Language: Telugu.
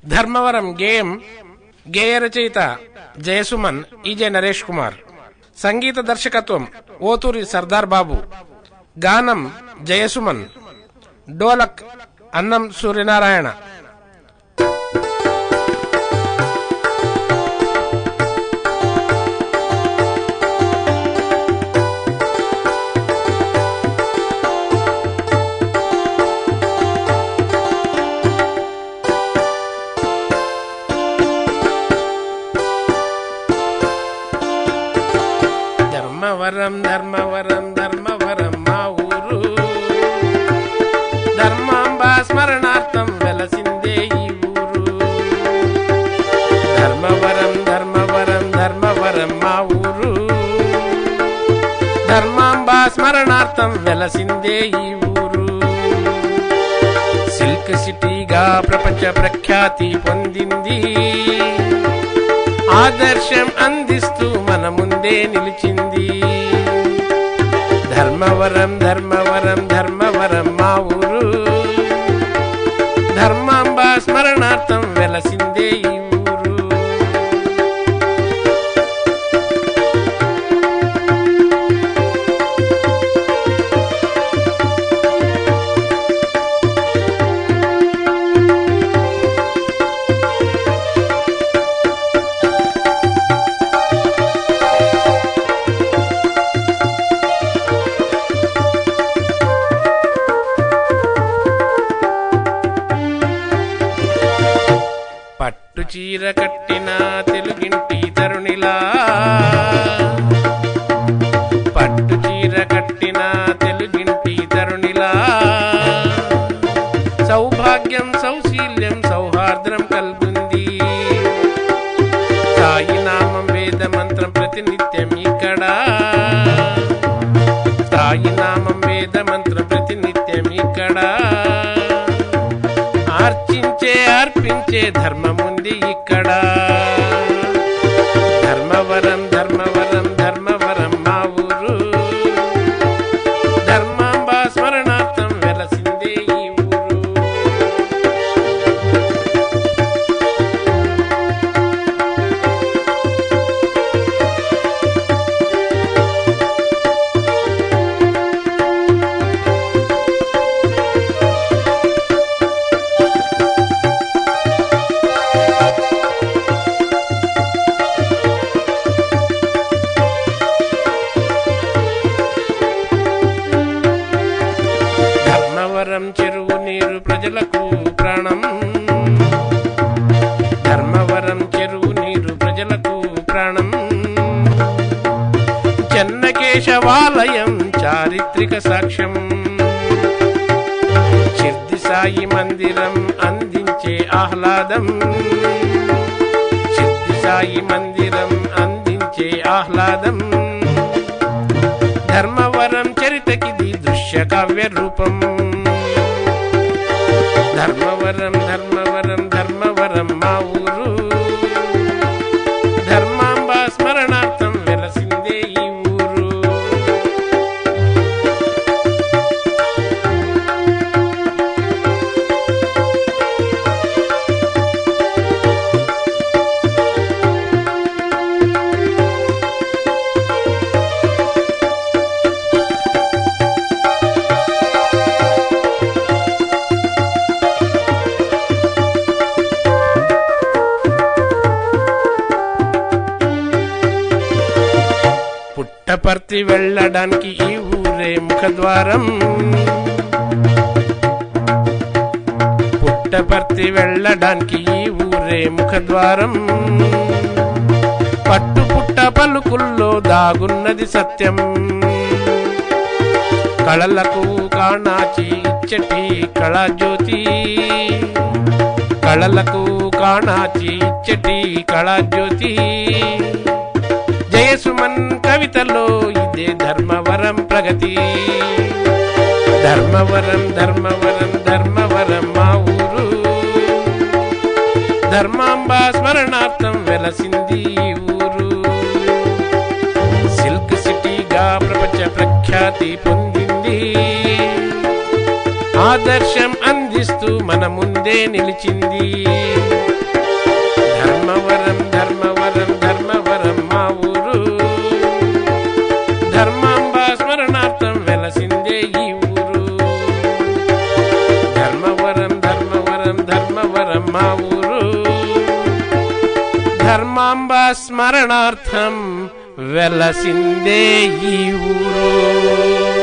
ధర్మవరం గేయం గేయ రచయిత జయసుమన్ ఈజే నరేష్ కుమార్. సంగీత దర్శకత్వం ఓతూరి సర్దార్ బాబు. గానం జయసుమన్. డోలక్ అన్నం సూర్యనారాయణ. ధర్మవరం ధర్మవరం ధర్మవరం మా ఊరు, ధర్మాంబ స్మరణార్థం వెలసిందే ఈ ఊరు. ధర్మవరం ధర్మవరం ధర్మవరం మా ఊరు, ధర్మాంబ స్మరణార్థం వెలసిందే ఈ ఊరు. సిల్క్ సిటీగా ప్రపంచ ప్రఖ్యాతి పొందింది, ఆదర్శం అందిస్తూ మన ముందే నిలిచింది. ధర్మవరం ధర్మవరం ధర్మవరం మా ఊరు, ధర్మాంబ స్మరణార్థం వెలసిందే ఈ ఊరు. పట్టు చీర కట్టిన తెలుగింటి తరుణిలా, పట్టు చీర కట్టిన తెలుగింటి తరుణిలా, సౌభాగ్యం సౌశీల్యం సౌహార్ద్రం కల్గుంది. సాయి నామం వేద మంత్రం ప్రతినిత్యం ఇక్కడ, సాయి నామం వేద మంత్రం ప్రతినిత్యం ఇక్కడ. ఆర్చించే అర్పించే ధర్మముంది ఇక్కడ. ధర్మవరం ధర్మవరం ధర్మవరం మా ఊరు, ధర్మాంబ స్మరణార్థం వెలసిందే ఈ ఊరు. ధర్మవరం చెరువు నీరు ప్రజలకు ప్రాణం, ధర్మవరం చెరువు నీరు ప్రజలకు ప్రాణం. చెన్నకేశవాలయం చారిత్రక సాక్ష్యం, షిర్ది సాయి మందిరం అందించే ఆహ్లాదం, షిర్ది సాయి మందిరం అందించే ఆహ్లాదం. ధర్మవరం చరితకిది దృశ్య కావ్య రూపం. ధర్మవరం ధర్మవరం ధర్మవరం మా ఊరు, ధర్మాంబ స్మరణార్థం వెలసిందే ఈ ఊరు. పుట్టపర్తి వెళ్ళడానికి ఈ ఊరే ముఖద్వారం, పుట్టపర్తి వెళ్ళడానికి ఈ ఊరే ముఖద్వారం. పట్టు పుట్ట పలుకుల్లో దాగున్నది సత్యం, కళలకు కాణాచి ఇచ్చటి కళాజ్యోతి, కళలకు కాణాచి ఇచ్చటి కళాజ్యోతి. జయసుమన్ కవితలో ఇదే ధర్మవరం ప్రగతి. ధర్మవరం ధర్మవరం ధర్మవరం మా ఊరు, ధర్మాంబ స్మరణార్థం వెలసింది ఈ ఊరు. సిల్క్ సిటీగా ప్రపంచ ప్రఖ్యాతి పొందింది, ఆదర్శం అందిస్తూ మన ముందే నిలిచింది. మా ఊరు. ధర్మాంబ స్మరణార్థం వెలసిందే ఈ ఊరు.